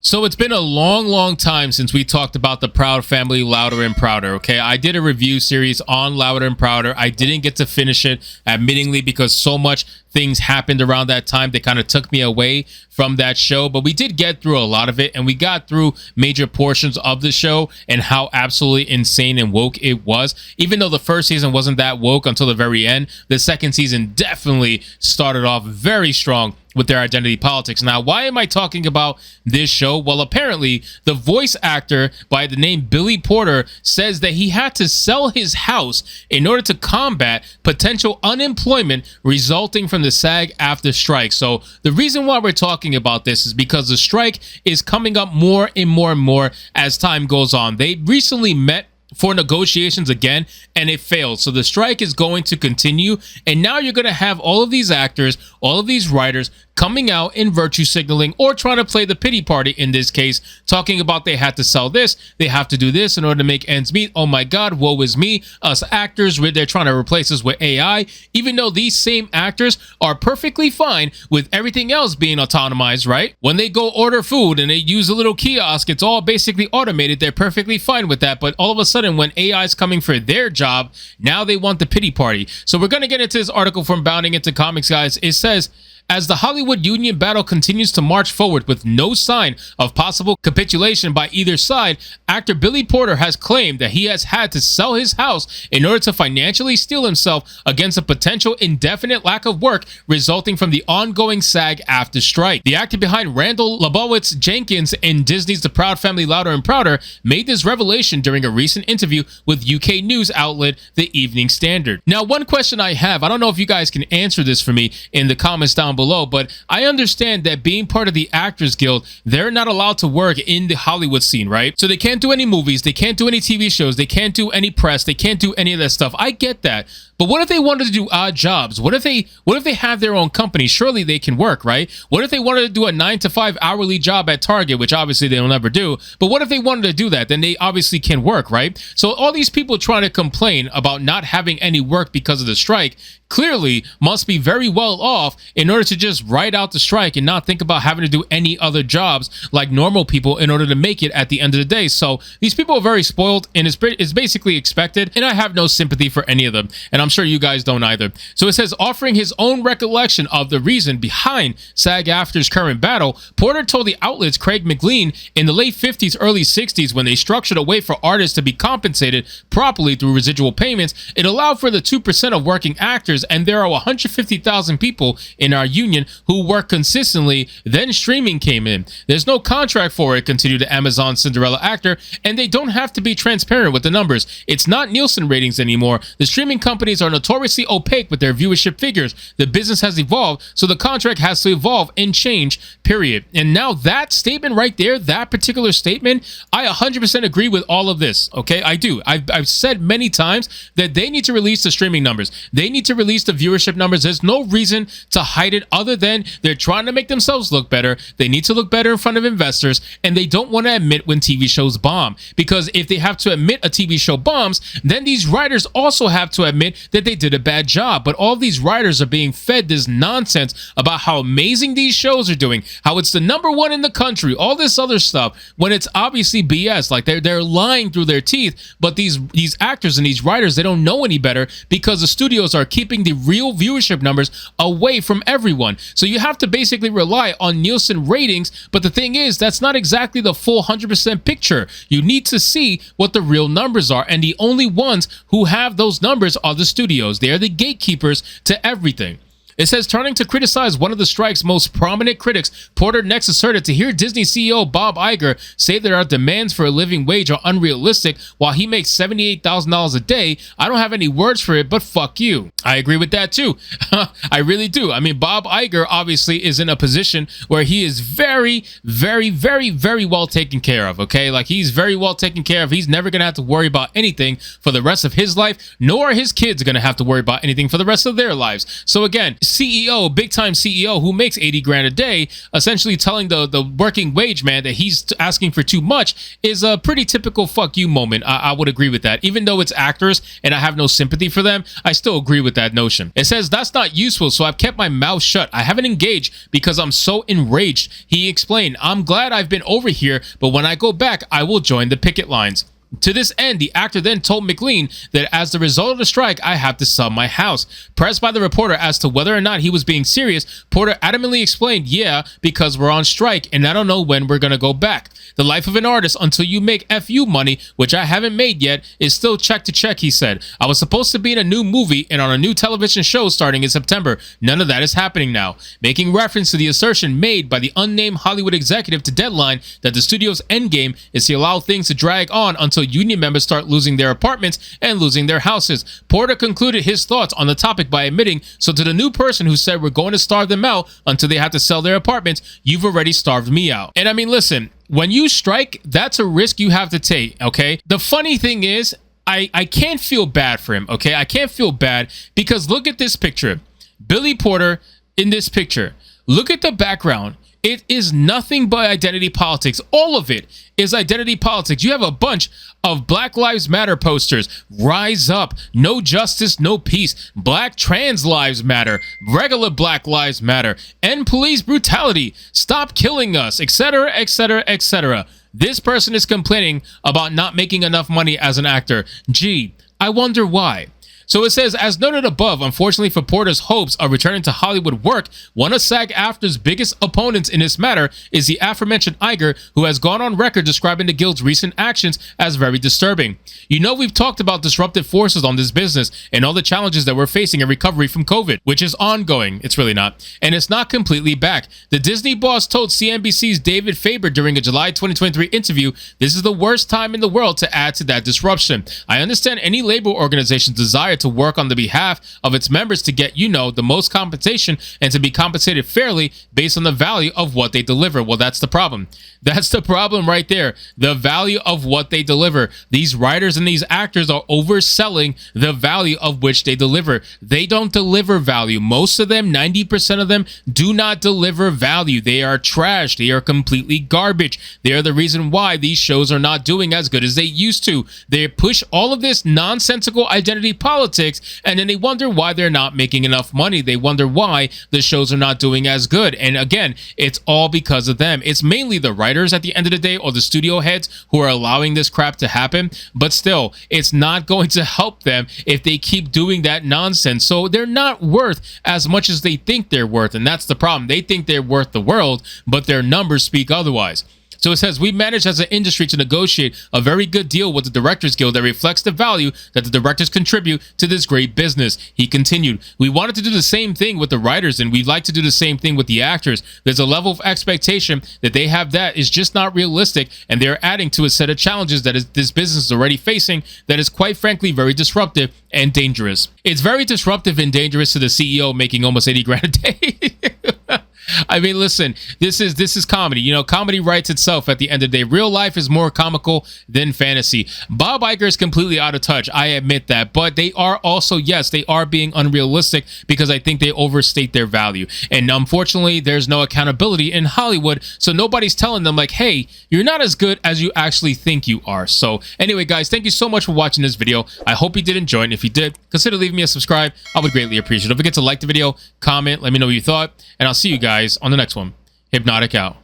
So it's been a long time since we talked about the Proud Family Louder and Prouder, okay? I did a review series on Louder and Prouder. I didn't get to finish it, admittingly, because so much things happened around that time. They kind of took me away from that show, but we did get through a lot of it, and we got through major portions of the show and how absolutely insane and woke it was. Even though the first season wasn't that woke until the very end, the second season definitely started off very strong with their identity politics. Now, why am I talking about this show? Well, apparently, the voice actor by the name Billy Porter says that he had to sell his house in order to combat potential unemployment resulting from the SAG-AFTRA strike. So the reason why we're talking about this is because the strike is coming up more and more as time goes on. They recently met for negotiations again, and it failed. So the strike is going to continue, and now you're going to have all of these actors, all of these writers coming out in virtue signaling or trying to play the pity party in this case, talking about they had to sell this, they have to do this in order to make ends meet. Oh my God, woe is me. Us actors, they're trying to replace us with AI, even though these same actors are perfectly fine with everything else being autonomized, right? When they go order food and they use a little kiosk, it's all basically automated. They're perfectly fine with that. But all of a sudden, when AI is coming for their job, now they want the pity party. So we're going to get into this article from Bounding Into Comics, guys. It says, as the Hollywood union battle continues to march forward with no sign of possible capitulation by either side, actor Billy Porter has claimed that he has had to sell his house in order to financially steel himself against a potential indefinite lack of work resulting from the ongoing SAG-AFTRA strike. The actor behind Randall Lebowitz Jenkins in Disney's The Proud Family Louder and Prouder made this revelation during a recent interview with UK news outlet The Evening Standard. Now, one question I have, I don't know if you guys can answer this for me in the comments down below, but I understand that being part of the Actors Guild, they're not allowed to work in the Hollywood scene, right? So they can't do any movies, they can't do any TV shows, they can't do any press, they can't do any of that stuff. I get that. But what if they wanted to do odd jobs? What if they have their own company? Surely they can work, right? What if they wanted to do a 9-to-5 hourly job at Target, which obviously they'll never do? But what if they wanted to do that? Then they obviously can work, right? So all these people trying to complain about not having any work because of the strike clearly must be very well off in order to just ride out the strike and not think about having to do any other jobs like normal people in order to make it at the end of the day. So these people are very spoiled, and it's basically expected, and I have no sympathy for any of them, and I'm sure you guys don't either. So it says, offering his own recollection of the reason behind SAG-AFTRA's current battle, Porter told the outlet's Craig McLean in the late 50s, early 60s, when they structured a way for artists to be compensated properly through residual payments, it allowed for the 2% of working actors, and there are 150,000 people in our union who work consistently. Then streaming came in. There's no contract for it, continued the Amazon Cinderella actor, and they don't have to be transparent with the numbers. It's not Nielsen ratings anymore. The streaming companies are notoriously opaque with their viewership figures. The business has evolved, so the contract has to evolve and change, period. And now that statement right there, that particular statement, I 100% agree with all of this, okay? I do. I've said many times that they need to release the streaming numbers. They need to release the viewership numbers. There's no reason to hide it other than they're trying to make themselves look better. They need to look better in front of investors, and they don't want to admit when TV shows bomb, because if they have to admit a TV show bombs, then these writers also have to admit that they did a bad job. But all these writers are being fed this nonsense about how amazing these shows are doing, how it's the #1 in the country, all this other stuff, when it's obviously BS. Like they're lying through their teeth. But these actors and these writers, they don't know any better, because the studios are keeping the real viewership numbers away from everyone. So you have to basically rely on Nielsen ratings, but the thing is, that's not exactly the full 100% picture. You need to see what the real numbers are, and the only ones who have those numbers are the studios. They are the gatekeepers to everything. It says, turning to criticize one of the strike's most prominent critics, Porter next asserted, to hear Disney CEO Bob Iger say that our demands for a living wage are unrealistic while he makes $78,000 a day, I don't have any words for it, but fuck you. I agree with that too. I really do. I mean, Bob Iger obviously is in a position where he is very well taken care of, okay? Like, he's very well taken care of. He's never going to have to worry about anything for the rest of his life, nor are his kids going to have to worry about anything for the rest of their lives. So again, CEO, big time CEO who makes 80 grand a day, essentially telling the working wage man that he's asking for too much is a pretty typical fuck you moment. I would agree with that. Even though it's actors and I have no sympathy for them, I still agree with that notion. It says, that's not useful, so I've kept my mouth shut. I haven't engaged because I'm so enraged. He explained, I'm glad I've been over here, but when I go back, I will join the picket lines. To this end, the actor then told McLean that as the result of the strike, I have to sell my house. Pressed by the reporter as to whether or not he was being serious, Porter adamantly explained, yeah, because we're on strike and I don't know when we're gonna go back. The life of an artist until you make FU money, which I haven't made yet, is still check to check, he said. I was supposed to be in a new movie and on a new television show starting in September. None of that is happening now. Making reference to the assertion made by the unnamed Hollywood executive to Deadline that the studio's endgame is to allow things to drag on until union members start losing their apartments and losing their houses. Porter concluded his thoughts on the topic by admitting, so to the new person who said we're going to starve them out until they have to sell their apartments, you've already starved me out. And I mean, listen, when you strike, that's a risk you have to take, okay? The funny thing is, I can't feel bad for him, okay? I can't feel bad because look at this picture. Billy Porter in this picture. Look at the background. It is nothing but identity politics. All of it is identity politics. You have a bunch of Black Lives Matter posters. Rise up. No justice, no peace. Black trans lives matter. Regular Black lives matter. End police brutality. Stop killing us, etc., etc., etc. This person is complaining about not making enough money as an actor. Gee, I wonder why. So it says, as noted above, unfortunately for Porter's hopes of returning to Hollywood work, one of SAG-AFTRA's biggest opponents in this matter is the aforementioned Iger, who has gone on record describing the guild's recent actions as very disturbing. You know, we've talked about disruptive forces on this business and all the challenges that we're facing in recovery from COVID, which is ongoing. It's really not. And it's not completely back. The Disney boss told CNBC's David Faber during a July 2023 interview, this is the worst time in the world to add to that disruption. I understand any labor organization's desire to work on the behalf of its members to get, you know, the most compensation and to be compensated fairly based on the value of what they deliver. Well, that's the problem. That's the problem right there. The value of what they deliver. These writers and these actors are overselling the value of which they deliver. They don't deliver value. Most of them, 90% of them, do not deliver value. They are trash. They are completely garbage. They are the reason why these shows are not doing as good as they used to. They push all of this nonsensical identity politics, and then they wonder why they're not making enough money. They wonder why the shows are not doing as good. And again, it's all because of them. It's mainly the writers at the end of the day, or the studio heads, who are allowing this crap to happen. But still, it's not going to help them if they keep doing that nonsense. So they're not worth as much as they think they're worth. And that's the problem. They think they're worth the world, but their numbers speak otherwise. So it says, we managed as an industry to negotiate a very good deal with the Directors Guild that reflects the value that the directors contribute to this great business. He continued, we wanted to do the same thing with the writers, and we'd like to do the same thing with the actors. There's a level of expectation that they have that is just not realistic, and they're adding to a set of challenges that this business is already facing that is quite frankly very disruptive and dangerous. It's very disruptive and dangerous to the CEO making almost 80 grand a day. I mean, listen, this is comedy. You know, comedy writes itself at the end of the day. Real life is more comical than fantasy. Bob Iger is completely out of touch. I admit that. But they are also, yes, they are being unrealistic because I think they overstate their value. And unfortunately, there's no accountability in Hollywood. So nobody's telling them like, hey, you're not as good as you actually think you are. So anyway, guys, thank you so much for watching this video. I hope you did enjoy it. And if you did, consider leaving me a subscribe. I would greatly appreciate it. Don't forget to like the video, comment, let me know what you thought, and I'll see you guys on the next one. Hypnotic out.